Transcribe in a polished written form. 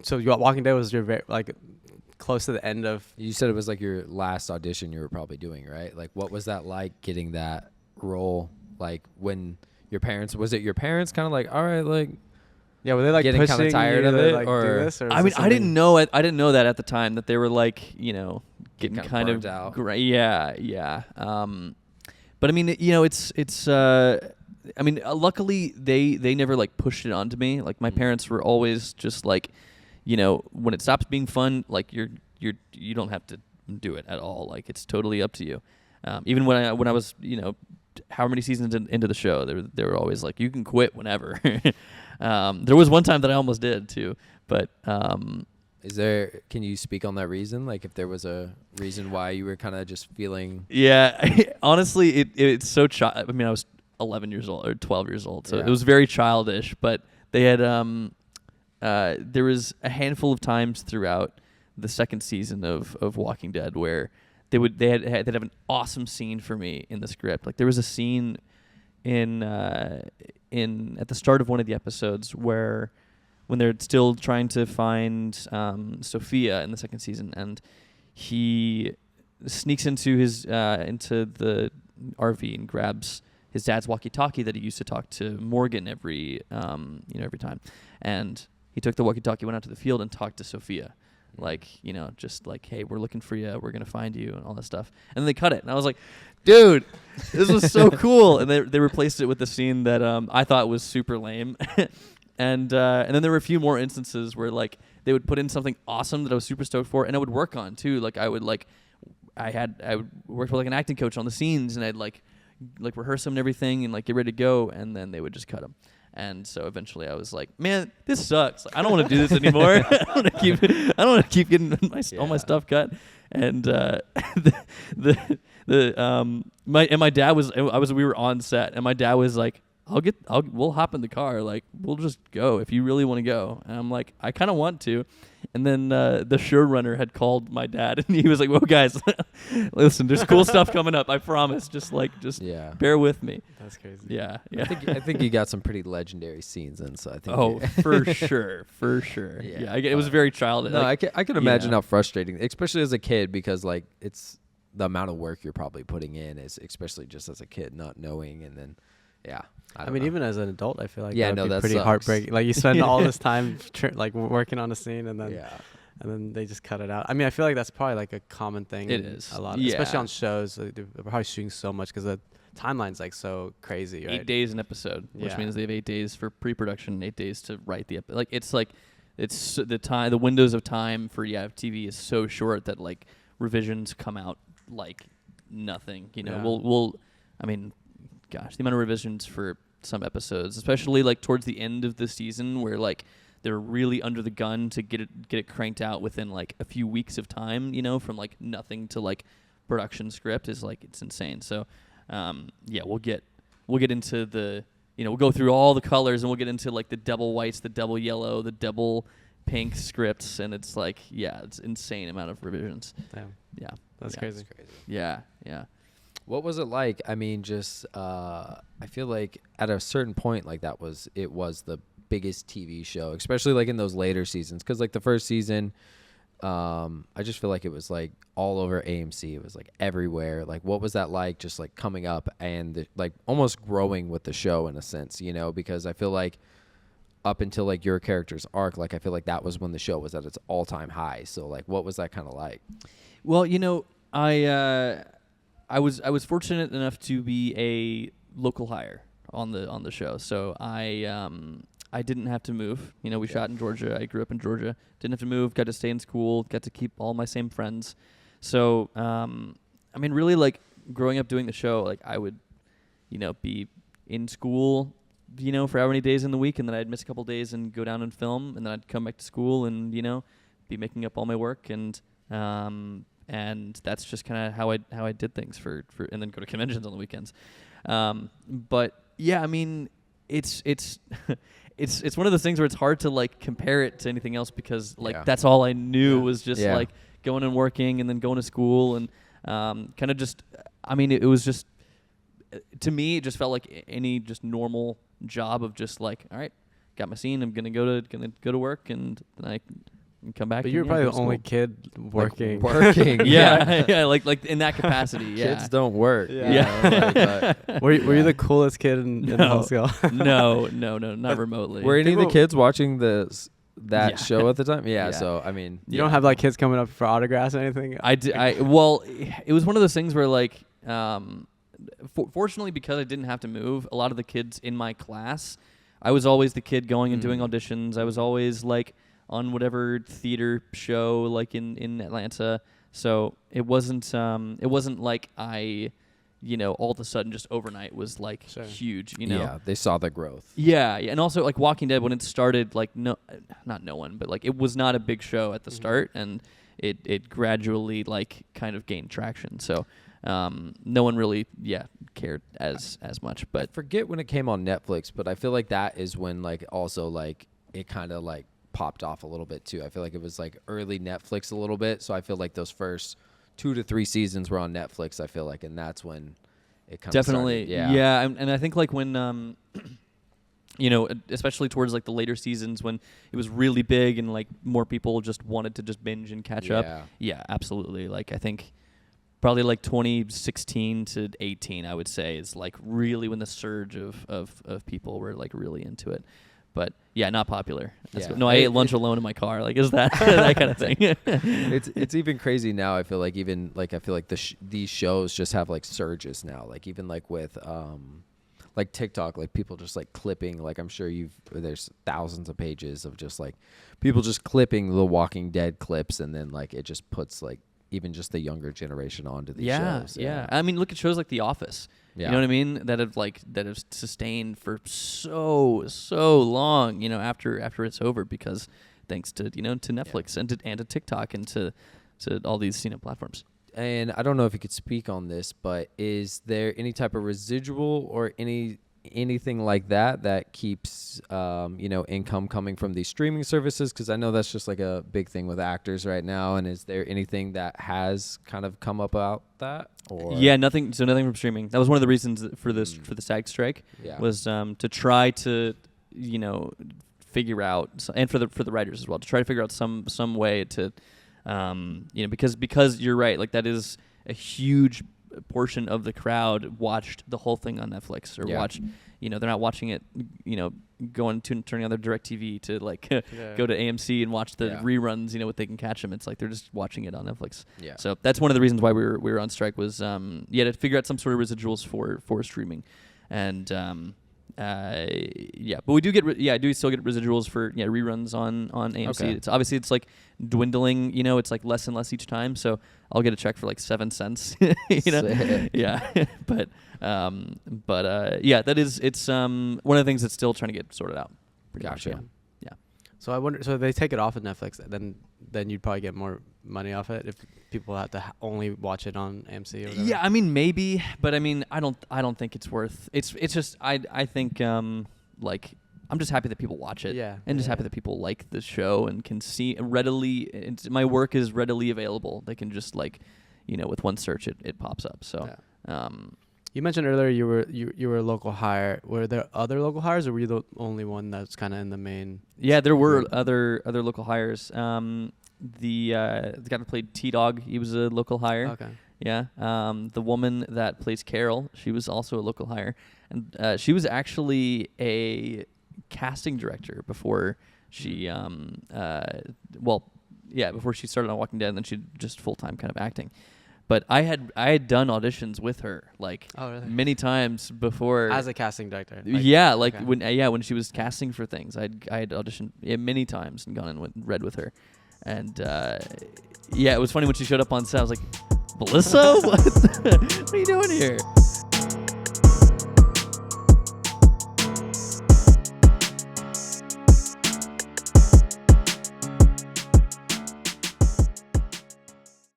So Walking Dead was your like close to the end of. You said it was like your last audition you were probably doing, right? Like, what was that like getting that role? Like, when was it your parents kind of like, all right, like, Yeah, were they like getting kind pushing of tired you of to, it, like, do or this, or I mean, I didn't know it. I didn't know that at the time that they were like, you know, getting kinda kind burnt of out. Yeah. But I mean, you know, it's. I mean, luckily they never like pushed it onto me. Like my parents were always just like, you know, when it stops being fun, like you don't have to do it at all. Like it's totally up to you. Even when I was, you know, however many seasons into the show, they were always like, you can quit whenever. There was one time that I almost did too, but can you speak on that reason? Like, if there was a reason why you were kind of just feeling. Yeah, honestly, it's so I mean, I was 11 years old or 12 years old, so it was very childish. But they had there was a handful of times throughout the second season of Walking Dead where they'd have an awesome scene for me in the script. Like there was a scene at the start of one of the episodes when they're still trying to find Sophia in the second season, and he sneaks into into the RV and grabs his dad's walkie-talkie that he used to talk to Morgan every time, and he took the walkie-talkie, went out to the field, and talked to Sophia. Like, you know, just like, hey, we're looking for you, we're gonna find you, and all that stuff. And then they cut it, and I was like, dude, this was so cool. And they replaced it with the scene that I thought was super lame. and then there were a few more instances where like they would put in something awesome that I was super stoked for, and I would work on too. Like I would work with like an acting coach on the scenes, and I'd like rehearse them and everything, and like get ready to go, and then they would just cut them. And so eventually I was like, man, this sucks. Like, I don't want to do this anymore. I don't want to keep getting all my stuff cut. And my dad was we were on set, and my dad was like, we'll hop in the car, like we'll just go if you really want to go. And I'm like, I kind of want to. And then the showrunner had called my dad, and he was like, well, guys, listen, there's cool stuff coming up, I promise. Just bear with me. That's crazy. Yeah. I think you got some pretty legendary scenes in, so I think. Oh, for sure. Yeah, it was very childish. No, like, I can imagine how frustrating, especially as a kid, because like it's the amount of work you're probably putting in is, especially just as a kid, not knowing, and then, yeah. I mean, even as an adult, I feel like that's pretty heartbreaking. Like you spend all this time like working on a scene, and then they just cut it out. I mean, I feel like that's probably like a common thing. It is a lot, especially on shows. Like, they're probably shooting so much because the timeline's like so crazy. Right? 8 days an episode, which means they have 8 days for pre-production and 8 days to write the episode. Like it's the time, the windows of time for TV is so short that like revisions come out like nothing. You know, I mean, gosh, the amount of revisions for some episodes, especially like towards the end of the season, where like they're really under the gun to get it cranked out within like a few weeks of time, you know, from like nothing to like production script, is like, it's insane. So we'll get into the, you know, we'll go through all the colors, and we'll get into like the double whites, the double yellow, the double pink scripts, and it's like, it's insane amount of revisions. Damn. Yeah. That's crazy. Yeah. What was it like? I mean, just I feel like at a certain point, like it was the biggest TV show, especially like in those later seasons, because like the first season, I just feel like it was like all over AMC. It was like everywhere. Like, what was that like, just like coming up and like almost growing with the show in a sense, you know? Because I feel like up until like your character's arc, like I feel like that was when the show was at its all-time high. So like, what was that kind of like? Well, you know, I was fortunate enough to be a local hire on the show, so I didn't have to move. You know, we shot in Georgia. I grew up in Georgia. Didn't have to move. Got to stay in school. Got to keep all my same friends. So I mean, really, like growing up doing the show, like I would, you know, be in school, you know, for however many days in the week, and then I'd miss a couple days and go down and film, and then I'd come back to school and, you know, be making up all my work, and that's just kind of how I did things for and then go to conventions on the weekends. But yeah, I mean, it's it's one of those things where it's hard to like compare it to anything else, because like that's all I knew was just like going and working and then going to school, and kind of just, I mean, it was just, to me, it just felt like any just normal job of just like, all right, got my scene, I'm gonna go to work, and then I and come back. But you were probably the only kid working. Working. yeah, like in that capacity. Yeah. Kids don't work. Yeah. Were you the coolest kid in high school? No, not remotely. Were any of the kids watching that show at the time? Yeah. So I mean, you don't have like kids coming up for autographs or anything. Well, it was one of those things where like, fortunately because I didn't have to move, a lot of the kids in my class, I was always the kid going and doing auditions. I was always like on whatever theater show like in Atlanta. So it wasn't like I, all of a sudden just overnight was like huge, Yeah, they saw the growth. Yeah, and also like Walking Dead when it started, like not no one, but like it was not a big show at the start, and it gradually like kind of gained traction. So no one really cared as much. But I forget when it came on Netflix, but I feel like that is when like also like it kind of like popped off a little bit too. I feel like it was like early Netflix a little bit, so I feel like those first 2 to 3 seasons were on Netflix, I feel like, and that's when it kind of definitely started. Yeah, and I think like when especially towards like the later seasons when it was really big and like more people just wanted to just binge and catch up. Yeah, absolutely. Like I think probably like 2016 to 18, I would say, is like really when the surge of people were like really into it. But yeah, not popular. No, I ate lunch alone in my car. Like, is that that kind of thing? It's even crazy now. I feel like these shows just have like surges now. Like even like with like TikTok, like people just like clipping. Like I'm sure there's thousands of pages of just like people just clipping the Walking Dead clips, and then like it just puts like even just the younger generation onto these shows. Yeah. I mean, look at shows like The Office. Yeah. You know what I mean? That have sustained for so long. After it's over, because thanks to to Netflix and to TikTok and to all these platforms. And I don't know if you could speak on this, but is there any type of residual or anything like that keeps income coming from these streaming services? Because I know that's just like a big thing with actors right now. And is there anything that has kind of come up about that? Or? Yeah, nothing. So nothing from streaming. That was one of the reasons for this for the SAG strike. Was to try to figure out, and for the writers as well, to try to figure out some way to because you're right, like that is a huge portion of the crowd watched the whole thing on Netflix or watched, they're not watching it, turning on their DirecTV to like go to AMC and watch the reruns, what they can catch them. It's like they're just watching it on Netflix. Yeah. So that's one of the reasons why we were on strike was to figure out some sort of residuals for streaming. And but we do do still get residuals for reruns on AMC. Okay. It's like dwindling, it's like less and less each time. So I'll get a check for like 7 cents, yeah. but that is, it's one of the things that's still trying to get sorted out. Gotcha. Much, yeah. So I wonder, so if they take it off of Netflix, then you'd probably get more money off it if people have to only watch it on AMC or whatever. Yeah, I mean maybe, but I mean I don't think it's worth. It's just I think like I'm just happy that people watch it. Yeah. And just happy that people like the show and can see readily. My work is readily available. They can just like, with one search it pops up. So. Yeah. You mentioned earlier you were a local hire. Were there other local hires, or were you the only one that's kind of in the main? Yeah, there were other local hires. The guy that played T-Dog, he was a local hire. Okay. Yeah. The woman that plays Carol, she was also a local hire, and she was actually a casting director before she before she started on Walking Dead, and then she just full-time kind of acting. But I had done auditions with her like many times before as a casting director. When she was casting for things, I had auditioned many times and gone and read with her, and it was funny when she showed up on set. I was like, Melissa, what are you doing here?